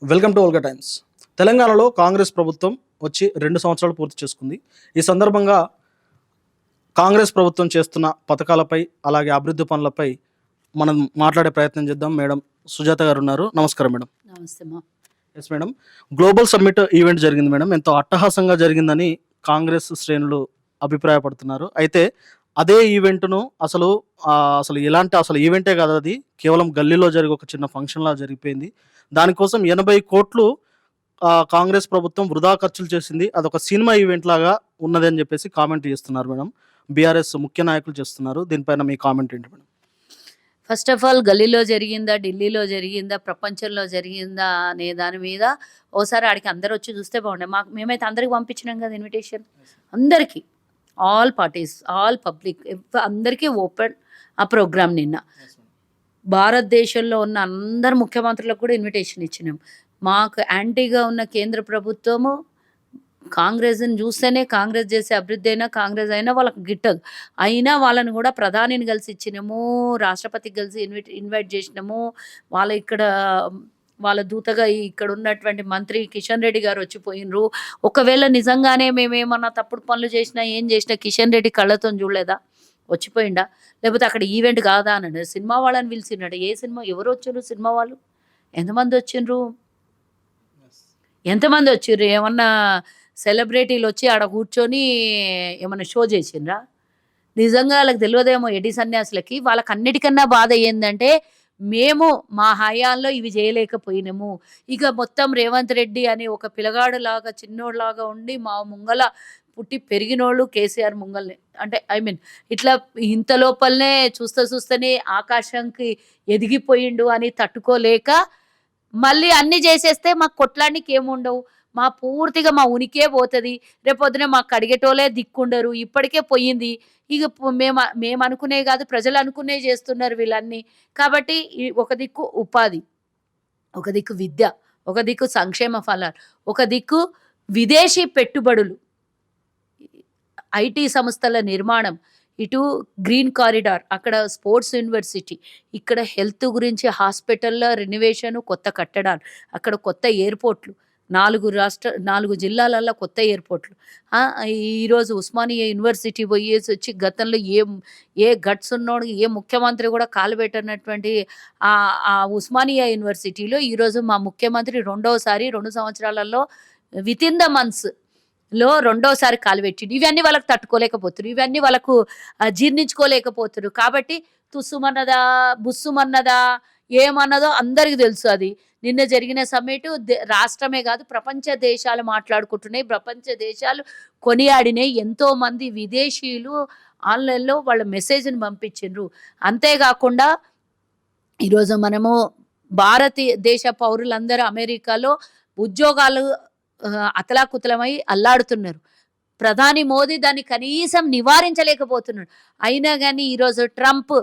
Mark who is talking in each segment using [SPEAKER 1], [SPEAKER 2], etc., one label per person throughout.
[SPEAKER 1] Welcome to Olga times. తెలంగాణలో కాంగ్రెస్ ప్రభుత్వం వచ్చి 2 సంవత్సరాలు పూర్తి చేసుకుంది. ఈ సందర్భంగా కాంగ్రెస్ ప్రభుత్వం చేస్తున్న పథకాలపై, అలాగే అభివృద్ధి పనులపై మనం మాట్లాడే ప్రయత్నం చేద్దాం. మేడం సుజాత గారు ఉన్నారు. నమస్కారం మేడం.
[SPEAKER 2] నమస్తే మా.
[SPEAKER 1] Yes madam. Global summit event జరిగింది మేడం. ఎంతో అట్టహాసంగా జరిగిందని కాంగ్రెస్ శ్రేణులు అభిప్రాయపడుతున్నారు. అయితే అదే ఈవెంట్ను అసలు అసలు ఈవెంటే కాదు, అది కేవలం గల్లీలో జరిగే ఒక చిన్న ఫంక్షన్లా జరిగిపోయింది. దానికోసం 80 కోట్లు కాంగ్రెస్ ప్రభుత్వం వృధా ఖర్చులు చేసింది. అదొక సినిమా ఈవెంట్ లాగా ఉన్నది అని చెప్పేసి కామెంట్ చేస్తున్నారు మేడం. బీఆర్ఎస్ ముఖ్య నాయకులు చేస్తున్నారు. దీనిపైన మీ కామెంట్ ఏంటి మేడం?
[SPEAKER 2] ఫస్ట్ ఆఫ్ ఆల్, గల్లీలో జరిగిందా, ఢిల్లీలో జరిగిందా, ప్రపంచంలో జరిగిందా అనే దాని మీద ఓసారి ఆడికి అందరు వచ్చి చూస్తే బాగుండే. మేమైతే అందరికి పంపించినాం కదా ఇన్విటేషన్. అందరికీ, ఆల్ పార్టీస్, ఆల్ పబ్లిక్, అందరికీ ఓపెన్ ఆ ప్రోగ్రామ్. నిన్న భారతదేశంలో ఉన్న అందరు ముఖ్యమంత్రులకు కూడా ఇన్విటేషన్ ఇచ్చినాం. మాకు యాంటీగా ఉన్న కేంద్ర ప్రభుత్వము కాంగ్రెస్ని చూస్తేనే, కాంగ్రెస్ చేసే అభివృద్ధి అయినా, కాంగ్రెస్ అయినా వాళ్ళకి గిట్టదు. అయినా వాళ్ళని కూడా ప్రధానిని కలిసి ఇచ్చినాము, రాష్ట్రపతికి కలిసి ఇన్వైట్ చేసినాము. వాళ్ళ దూతగా ఇక్కడ ఉన్నటువంటి మంత్రి కిషన్ రెడ్డి గారు వచ్చిపోయినరు. ఒకవేళ నిజంగానే మేమేమన్నా తప్పుడు పనులు చేసినా, ఏం చేసినా కిషన్ రెడ్డి కళ్ళతో చూడలేదా? వచ్చిపోయిండా? లేకపోతే అక్కడ ఈవెంట్ కాదా అన్నాడు. సినిమా వాళ్ళని పిలిచినాడు. ఏ సినిమా? ఎవరు వచ్చారు సినిమా వాళ్ళు? ఎంతమంది వచ్చిండ్రు? ఎంతమంది వచ్చిర్రు? ఏమన్నా సెలబ్రిటీలు వచ్చి ఆడ కూర్చొని ఏమన్నా షో చేసిండ్రా? నిజంగా వాళ్ళకి తెలియదేమో ఎడి సన్యాసులకి. వాళ్ళకి అన్నిటికన్నా బాధ ఏంటంటే, మేము మా హయాంలో ఇవి చేయలేకపోయినాము. ఇక మొత్తం రేవంత్ రెడ్డి అని ఒక పిల్లగాడు లాగా, చిన్నోడులాగా ఉండి మా ముంగల పుట్టి పెరిగినోళ్ళు కేసీఆర్ ముంగల్ని, అంటే ఇట్లా ఇంత లోపలనే చూస్తూనే ఆకాశంకి ఎదిగిపోయిండు అని తట్టుకోలేక మళ్ళీ అన్ని చేసేస్తే మాకు కొట్లానికి ఏముండవు. పూర్తిగా మా ఉనికే పోతుంది. రేపొద్దున మాకు అడిగేటోళ్ళే దిక్కుండరు. ఇప్పటికే పోయింది. ఇక మేము అనుకునే కాదు, ప్రజలు అనుకునే చేస్తున్నారు వీళ్ళన్నీ. కాబట్టి ఒక దిక్కు ఉపాధి, ఒక దిక్కు విద్య, ఒక దిక్కు సంక్షేమ ఫలాలు, ఒక దిక్కు విదేశీ పెట్టుబడులు, ఐటీ సంస్థల నిర్మాణం, ఇటు గ్రీన్ కారిడార్, అక్కడ స్పోర్ట్స్ యూనివర్సిటీ, ఇక్కడ హెల్త్ గురించి హాస్పిటల్లో రెనోవేషన్, కొత్త కట్టడాలు, అక్కడ కొత్త ఎయిర్పోర్ట్లు, 4 జిల్లాలలో కొత్త ఎయిర్పోర్ట్లు. ఈరోజు ఉస్మానియా యూనివర్సిటీ పోయేసి వచ్చి గతంలో ఏ గట్స్ ఉన్నోడు, ఏ ముఖ్యమంత్రి కూడా కాలు పెట్టనటువంటి ఆ ఉస్మానియా యూనివర్సిటీలో ఈరోజు మా ముఖ్యమంత్రి 2 సంవత్సరాలలో వితిన్ ద మంత్స్ లో 2సారి కాలు పెట్టిండు. ఇవన్నీ వాళ్ళకి తట్టుకోలేకపోతున్నారు, ఇవన్నీ వాళ్ళకు జీర్ణించుకోలేకపోతున్నారు. కాబట్టి తుస్సుమన్నదా, బుస్సుమన్నదా, ఏమన్నదో అందరికీ తెలుసు. అది నిన్న జరిగిన సమ్మిట్ రాష్ట్రమే కాదు, ప్రపంచ దేశాలు మాట్లాడుకుంటున్నాయి, ప్రపంచ దేశాలు కొనియాడినాయి. ఎంతో మంది విదేశీయులు ఆన్లైన్లో వాళ్ళ మెసేజ్ని పంపించిండ్రు. అంతేకాకుండా ఈరోజు మనము భారతదేశ పౌరులందరూ అమెరికాలో ఉద్యోగాలు అతలాకుతలమై అల్లాడుతున్నారు. ప్రధాని మోదీ దాన్ని కనీసం నివారించలేకపోతున్నాడు. అయినా కానీ ఈరోజు ట్రంప్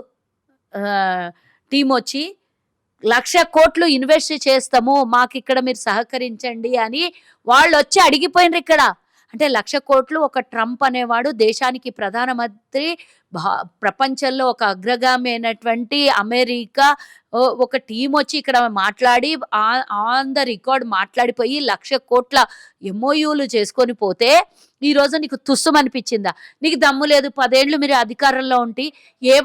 [SPEAKER 2] టీం వచ్చి 1,00,000 కోట్లు ఇన్వెస్ట్ చేస్తాము, మాకు ఇక్కడ మీరు సహకరించండి అని వాళ్ళు వచ్చి అడిగిపోయినారు ఇక్కడ. అంటే 1,00,000 కోట్లు ఒక ట్రంప్ అనేవాడు దేశానికి ప్రధానమంత్రి, ప్రపంచంలో ఒక అగ్రగామి అయినటువంటి అమెరికా ఒక టీం వచ్చి ఇక్కడ మాట్లాడి ఆన్ ద రికార్డ్ మాట్లాడిపోయి 1,00,000 కోట్ల ఎంఓయూలు చేసుకొని పోతే ఈరోజు నీకు తుస్సుమనిపించిందా? నీకు దమ్ము లేదు? 10 ఏళ్ళు మీరు అధికారంలో ఉండి ఏ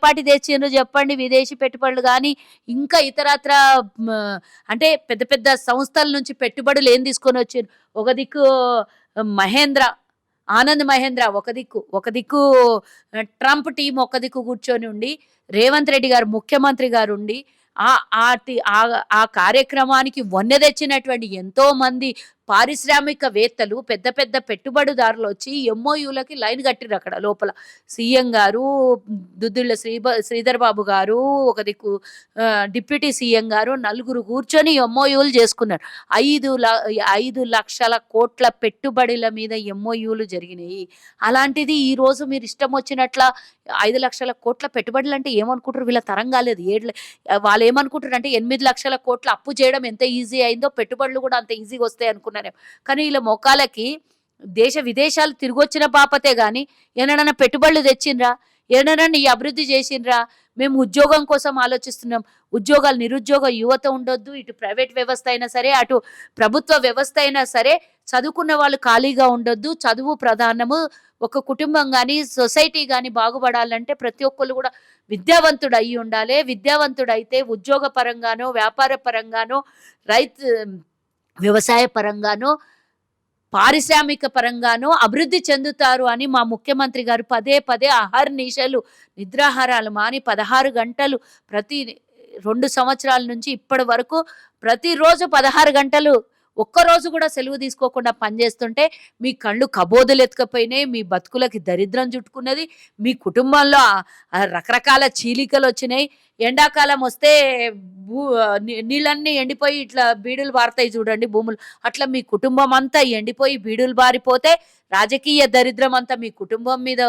[SPEAKER 2] పార్టీ తెచ్చిండ్రు చెప్పండి? విదేశీ పెట్టుబడులు కానీ ఇంకా ఇతరత్ర అంటే పెద్ద పెద్ద సంస్థల నుంచి పెట్టుబడులు ఏం తీసుకొని వచ్చారు? ఒక దిక్కు ఆనంద్ మహేంద్ర, ఒక దిక్కు ట్రంప్ టీం ఒక దిక్కు కూర్చొని ఉండి, రేవంత్ రెడ్డి గారు ముఖ్యమంత్రి గారు ఉండి ఆ కార్యక్రమానికి వన్నె తెచ్చినటువంటి ఎంతో మంది పారిశ్రామికవేత్తలు, పెద్ద పెద్ద పెట్టుబడిదారులు వచ్చి ఎంఓయూలకి లైన్ కట్టిరు. అక్కడ లోపల సీఎం గారు, దుద్దిళ్ళ శ్రీధర్ బాబు గారు, ఒక దిక్కు డిప్యూటీ సీఎం గారు, 4 కూర్చొని ఎంఓయూలు చేసుకున్నారు. 5 లక్షల కోట్ల పెట్టుబడుల మీద ఎంఓయూలు జరిగినాయి. అలాంటిది ఈరోజు మీరు ఇష్టం వచ్చినట్ల 5 లక్షల కోట్ల పెట్టుబడులు అంటే ఏమనుకుంటారు? వీళ్ళ తరం కాలేదు. వాళ్ళు ఏమనుకుంటారు అంటే 8 లక్షల కోట్ల అప్పు చేయడం ఎంత ఈజీ అయిందో పెట్టుబడులు కూడా అంత ఈజీగా వస్తాయి అనుకున్నారు. కానీ వీళ్ళ మొక్కలకి దేశ విదేశాలు తిరిగొచ్చిన బాపతే గాని ఏమైనా పెట్టుబడులు తెచ్చిండ్రా? ఏడనన్నా ఈ అభివృద్ధి చేసిండ్రా? మేము ఉద్యోగం కోసం ఆలోచిస్తున్నాం. ఉద్యోగాలు నిరుద్యోగ యువత ఉండొద్దు. ఇటు ప్రైవేట్ వ్యవస్థ అయినా సరే, అటు ప్రభుత్వ వ్యవస్థ అయినా సరే చదువుకున్న వాళ్ళు ఖాళీగా ఉండొద్దు. చదువు ప్రధానము. ఒక కుటుంబం గాని, సొసైటీ గాని బాగుపడాలంటే ప్రతి ఒక్కళ్ళు కూడా విద్యావంతుడు అయ్యి ఉండాలి. విద్యావంతుడైతే ఉద్యోగ పరంగానో, వ్యాపార పరంగానో, రైతు వ్యవసాయ పరంగానో, పారిశ్రామిక పరంగానో అభివృద్ధి చెందుతారు అని మా ముఖ్యమంత్రి గారు పదే పదే అహర్నిశలు నిద్రాహారాలు మాని 16 గంటలు ప్రతి 2 సంవత్సరాల నుంచి ఇప్పటి వరకు ప్రతిరోజు 16 గంటలు ఒక్కరోజు కూడా సెలవు తీసుకోకుండా పనిచేస్తుంటే మీ కళ్ళు కబోదులు ఎత్తుకపోయినాయి. మీ బతుకులకి దరిద్రం చుట్టుకున్నది. మీ కుటుంబంలో రకరకాల చీలికలు వచ్చినాయి. ఎండాకాలం వస్తే నీళ్ళన్నీ ఎండిపోయి ఇట్లా బీడులు బారుతాయి చూడండి భూములు. అట్లా మీ కుటుంబం అంతా ఎండిపోయి బీడులు బారిపోతే రాజకీయ దరిద్రం అంతా మీ కుటుంబం మీద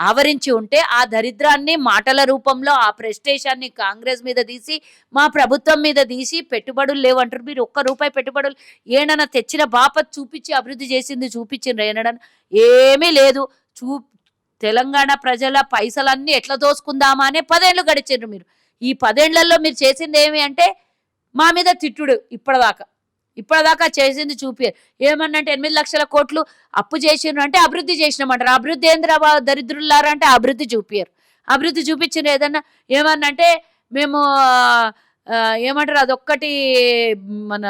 [SPEAKER 2] ఆవరించి ఉంటే ఆ దరిద్రాన్ని మాటల రూపంలో ఆ ప్రెస్టేషన్ని కాంగ్రెస్ మీద తీసి మా ప్రభుత్వం మీద తీసి పెట్టుబడులు లేవంటారు. మీరు ఒక్క రూపాయి పెట్టుబడులు ఏడన్నా తెచ్చిన బాపత్ చూపించి అభివృద్ధి చేసింది చూపించిండ్రు ఏనడన్నా? ఏమీ లేదు. తెలంగాణ ప్రజల పైసలన్నీ ఎట్లా దోసుకుందామా అనే 10 ఏళ్ళు గడిచిండ్రు మీరు. ఈ 10 ఏళ్లలో మీరు చేసింది ఏమి అంటే మా మీద తిట్టుడు. ఇప్పటిదాకా చేసింది చూపియరు. ఏమన్నంటే 8 లక్షల కోట్లు అప్పు చేసిండ్రు అంటే అభివృద్ధి చేసినామంటారు. అభివృద్ధి ఏందిరా దరిద్రులారా అంటే అభివృద్ధి చూపియరు. అభివృద్ధి చూపించిన ఏదన్నా ఏమన్నంటే మేము ఏమంటారు అదొక్కటి మన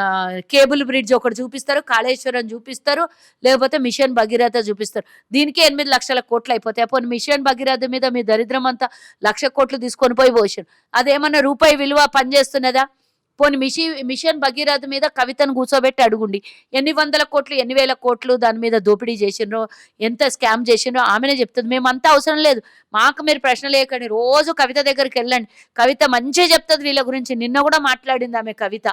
[SPEAKER 2] కేబుల్ బ్రిడ్జ్ ఒకటి చూపిస్తారు, కాళేశ్వరం చూపిస్తారు, లేకపోతే మిషన్ భగీరథ చూపిస్తారు. దీనికి 8 లక్షల కోట్లు అయిపోతాయి. అప్పుడు మిషన్ భగీరథ మీద మీ దరిద్రం అంతా 1,00,000 కోట్లు తీసుకొని పోయి పోసారు. అదేమన్నా రూపాయి విలువ పనిచేస్తున్నదా? పోనీ మిషన్ భగీరథ మీద కవితను కూర్చోబెట్టి అడుగుండి. ఎన్ని వందల కోట్లు, ఎన్ని వేల కోట్లు దాని మీద దోపిడీ చేసిండ్రో, ఎంత స్కామ్ చేసిండ్రో ఆమెనే చెప్తుంది. మేమంతా అవసరం లేదు, మాకు మీరు ప్రశ్న లేకండి. రోజు కవిత దగ్గరికి వెళ్ళండి. కవిత మంచిగా చెప్తుంది వీళ్ళ గురించి. నిన్న కూడా మాట్లాడింది ఆమె కవిత.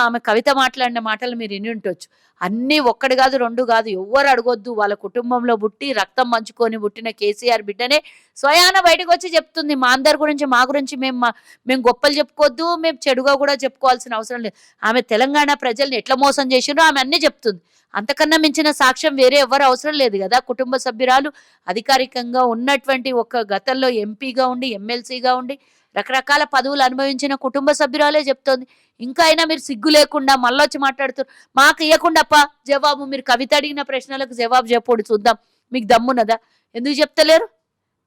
[SPEAKER 2] ఆమె కవిత మాట్లాడిన మాటలు మీరు విని ఉండొచ్చు. అన్నీ 1 కాదు 2 కాదు. ఎవ్వరు అడగొద్దు. వాళ్ళ కుటుంబంలో పుట్టి రక్తం మంచుకొని పుట్టిన కేసీఆర్ బిడ్డనే స్వయాన బయటకు వచ్చి చెప్తుంది. మా అందరి గురించి, మా గురించి మేము గొప్పలు చెప్పుకోవద్దు, మేము చెడుగా కూడా చెప్పుకోవాల్సిన అవసరం లేదు. ఆమె తెలంగాణ ప్రజల్ని ఎట్లా మోసం చేసిండ్రో ఆమె అన్నీ చెప్తుంది. అంతకన్నా మించిన సాక్ష్యం వేరే ఎవరు అవసరం లేదు కదా. కుటుంబ సభ్యురాలు అధికారికంగా ఉన్నటువంటి ఒక గతంలో ఎంపీగా ఉండి, ఎమ్మెల్సీగా ఉండి రకరకాల పదవులు అనుభవించిన కుటుంబ సభ్యురాలే చెప్తోంది. ఇంకా అయినా మీరు సిగ్గు లేకుండా మళ్ళొచ్చి మాట్లాడుతారు. మాకు ఇవ్వకుండాప్ప జవాబు, మీరు కవిత అడిగిన ప్రశ్నలకు జవాబు చెప్పండి చూద్దాం. మీకు దమ్మున్నదా? ఎందుకు చెప్తలేరు?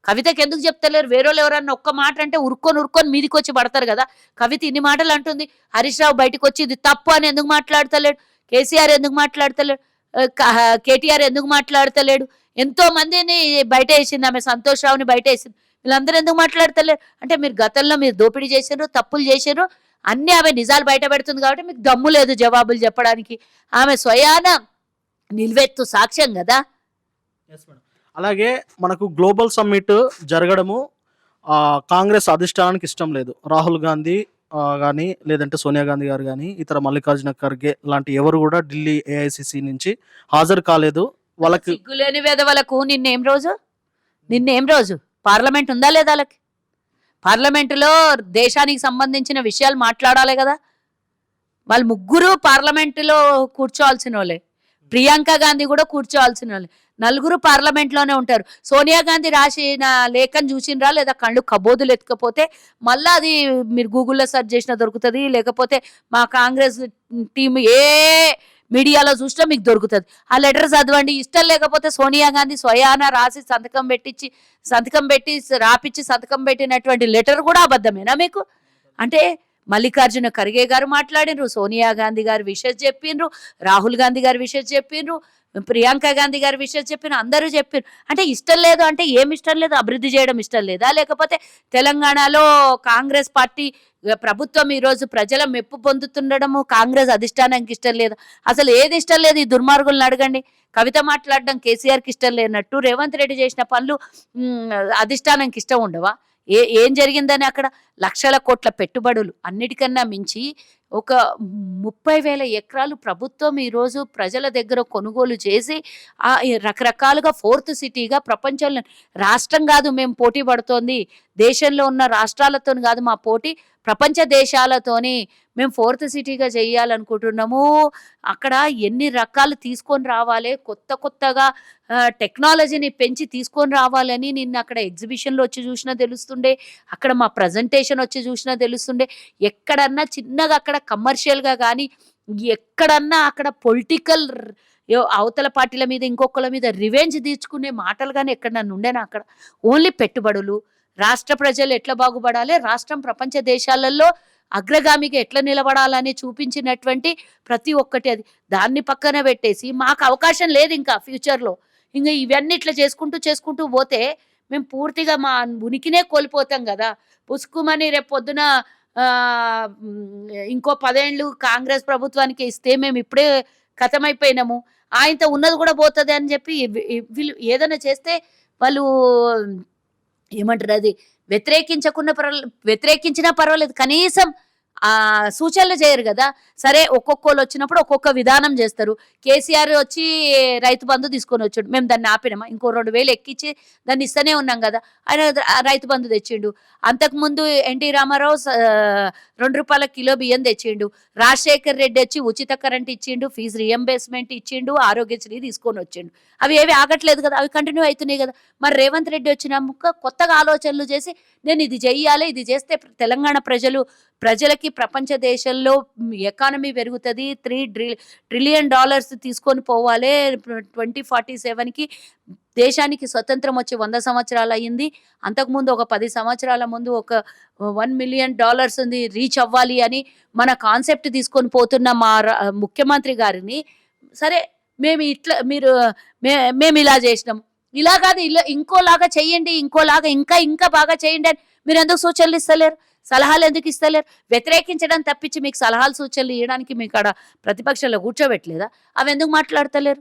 [SPEAKER 2] కవితకి ఎందుకు చెప్తలేరు? వేరేవాళ్ళు ఎవరన్నా ఒక్క మాట అంటే ఉరుక్కొని మీదికి వచ్చి పడతారు కదా. కవిత ఇన్ని మాటలు అంటుంది. హరీష్ రావు బయటకు వచ్చి ఇది తప్పు అని ఎందుకు మాట్లాడతలేడు? కేసీఆర్ ఎందుకు మాట్లాడతలేడు? కేటీఆర్ ఎందుకు మాట్లాడతలేడు? ఎంతో మందిని బయట వేసింది ఆమె. సంతోష్ రావుని బయట వేసింది. వీళ్ళందరూ ఎందుకు మాట్లాడతలేరు అంటే మీరు గతంలో మీరు దోపిడీ చేశారు, తప్పులు చేశారు, అన్నీ ఆమె నిజాలు బయట పెడుతుంది కాబట్టి మీకు దమ్ము లేదు జవాబులు చెప్పడానికి. ఆమె స్వయాన నిల్వెత్తు సాక్ష్యం కదా.
[SPEAKER 1] అలాగే మనకు గ్లోబల్ సమ్మిట్ జరగడము కాంగ్రెస్ అధిష్టానానికి ఇష్టం లేదు. రాహుల్ గాంధీ కానీ, లేదంటే సోనియా గాంధీ గారు కానీ, ఇతర మల్లికార్జున ఖర్గే లాంటి ఎవరు కూడా ఢిల్లీ ఏఐసిసి నుంచి హాజరు కాలేదు. వాళ్ళకి
[SPEAKER 2] సిగ్గులేని వేదవలకు నిన్నేం రోజు పార్లమెంట్ ఉందా లేదా? వాళ్ళకి పార్లమెంటులో దేశానికి సంబంధించిన విషయాలు మాట్లాడాలి కదా. వాళ్ళు ముగ్గురు పార్లమెంటులో కూర్చోవాల్సిన వాళ్ళే. ప్రియాంక గాంధీ కూడా కూర్చోవాల్సిన వాళ్ళే. 4 పార్లమెంట్లోనే ఉంటారు. సోనియా గాంధీ రాసిన లేఖను చూసినరా లేదా? కళ్ళు కబోదులు ఎత్తుకపోతే మళ్ళీ అది మీరు గూగుల్లో సెర్చ్ చేసినా దొరుకుతుంది. లేకపోతే మా కాంగ్రెస్ టీం ఏ మీడియాలో చూసినా మీకు దొరుకుతుంది. ఆ లెటర్ చదవండి. ఇష్టం లేకపోతే సోనియా గాంధీ స్వయాన రాసి సంతకం పెట్టినటువంటి లెటర్ కూడా అబద్ధమేనా మీకు? అంటే మల్లికార్జున ఖర్గే గారు మాట్లాడినరు, సోనియా గాంధీ గారు విషయం చెప్పిండ్రు, రాహుల్ గాంధీ గారు విషయం చెప్పిండ్రు, ప్రియాంక గాంధీ గారి విషయం చెప్పిన అందరూ చెప్పారు. అంటే ఇష్టం లేదు అంటే ఏమి ఇష్టం లేదు? అభివృద్ధి చేయడం ఇష్టం లేదా? లేకపోతే తెలంగాణలో కాంగ్రెస్ పార్టీ ప్రభుత్వం ఈరోజు ప్రజల మెప్పు పొందుతుండడము కాంగ్రెస్ అధిష్టానానికి ఇష్టం లేదు? అసలు ఏది ఇష్టం లేదు? ఈ దుర్మార్గులను అడగండి. కవిత మాట్లాడడం కేసీఆర్కి ఇష్టం లేనట్టు రేవంత్ రెడ్డి చేసిన పనులు అధిష్టానానికి ఇష్టం ఉండవా? ఏం జరిగిందని అక్కడ? లక్షల కోట్ల పెట్టుబడులు, అన్నిటికన్నా మించి ఒక 30,000 ఎకరాలు ప్రభుత్వం ఈరోజు ప్రజల దగ్గర కొనుగోలు చేసి రకరకాలుగా 4th సిటీగా ప్రపంచంలో రాష్ట్రం కాదు మేము పోటీ పడుతోంది, దేశంలో ఉన్న రాష్ట్రాలతో కాదు మా పోటీ, ప్రపంచ దేశాలతోని మేము ఫోర్త్ సిటీగా చేయాలనుకుంటున్నాము. అక్కడ ఎన్ని రకాలు తీసుకొని రావాలే, కొత్తగా టెక్నాలజీని పెంచి తీసుకొని రావాలని నిన్న అక్కడ ఎగ్జిబిషన్‌లో వచ్చి చూషినా తెలుస్తుండే. అక్కడ మా ప్రెజెంటేషన్ వచ్చి చూషినా తెలుస్తుండే. ఎక్కడన్నా చిన్నగా అక్కడ కమర్షియల్‌గా గానీ, ఎక్కడన్నా అక్కడ పొలిటికల్ అవతల పార్టీల మీద, ఇంకొకళ్ళ మీద రివెంజ్ తీర్చుకునే మాటలు గానీ ఎక్కడనన్నా ఉండేనా అక్కడ? ఓన్లీ పెట్టుబడులు, రాష్ట్ర ప్రజలు ఎట్లా బాగుపడాలి, రాష్ట్రం ప్రపంచ దేశాలలో అగ్రగామిగా ఎట్లా నిలబడాలని చూపించినటువంటి ప్రతి ఒక్కటి అది. దాన్ని పక్కన పెట్టేసి మాకు అవకాశం లేదింకా ఫ్యూచర్‌లో. ఇంగ ఇవన్నీ ఇట్లా చేసుకుంటూ పోతే మేము పూర్తిగా మా ఉనికినే కోల్పోతాం గదా! పుస్కుమని రేపొద్దున ఇంకో 10 ఏండ్లు కాంగ్రెస్ ప్రభుత్వానికి ఇస్తే మేమిప్పుడే ఖతమైపోయినాము. ఆయనతో ఉన్నది గూడా పోతది అని జెప్పి వీళ్ళు ఏదైనా చేస్తే వాళ్ళు ఏమంటారది, వ్యతిరేకించినా పర్వాలేదు. కనీసం సూచనలు చేయరు గదా! సరే ఒక్కొక్కోళ్ళొచ్చినప్పుడు ఒక్కొక్క విధానం జేస్తరు. కేసీఆర్ వచ్చి రైతు బంధు తీసుకొనొచ్చిండు. మేము దాన్ని ఆపినామా? ఇంకో 2000 ఎక్కిచ్చి దాన్ని ఇస్తనే ఉన్నాం గదా! ఆయన రైతు బంధు తెచ్చిండు. అంతకుముందు ఎన్టీ రామారావు రూ. 2 కిలో బియ్యం తెచ్చిండు. రాజశేఖర్ రెడ్డి వచ్చి ఉచిత కరెంట్ ఇచ్చిండు. ఫీజు రీయింబర్స్‌మెంట్ ఇచ్చిండు. ఆరోగ్యశ్రీ తీసుకొనొచ్చిండు. అవి ఏవి ఆగట్లేదు గదా! అవి కంటిన్యూ అయితున్నాయి గదా! మరి రేవంత్ రెడ్డి వచ్చినాక కొత్తగా ఆలోచనలు చేసి నేను ఇది చెయ్యాలి, ఇది చేస్తే తెలంగాణ ప్రజలకి ప్రపంచ దేశంలో ఎకానమీ పెరుగుతది. $3 ట్రిలియన్ తీసుకొని పోవాలే. 2047కి దేశానికి స్వతంత్రం వచ్చి 100 సంవత్సరాలు అయింది. అంతకుముందు ఒక 10 సంవత్సరాల ముందు ఒక $1 మిలియన్ ఉంది, రీచ్ అవ్వాలి అని మన కాన్సెప్ట్ తీసుకొని పోతున్న మా ముఖ్యమంత్రి గారిని, సరే మేము ఇట్లా మేము ఇలా చేసినాం, ఇలా కాదు ఇలా ఇంకోలాగా చెయ్యండి, ఇంకోలాగా ఇంకా బాగా చేయండి అని మీరెందుకు సూచనలు ఇస్తలేరు? సలహాలు ఎందుకు ఇస్తలేరు? వ్యతిరేకించడం తప్పించి మీకు సలహాలు, సూచనలు ఇయ్యడానికి మీకు ఆడ ప్రతిపక్షంలో కూర్చోబెట్టలేదా? అవెందుకు మాట్లాడతలేరు?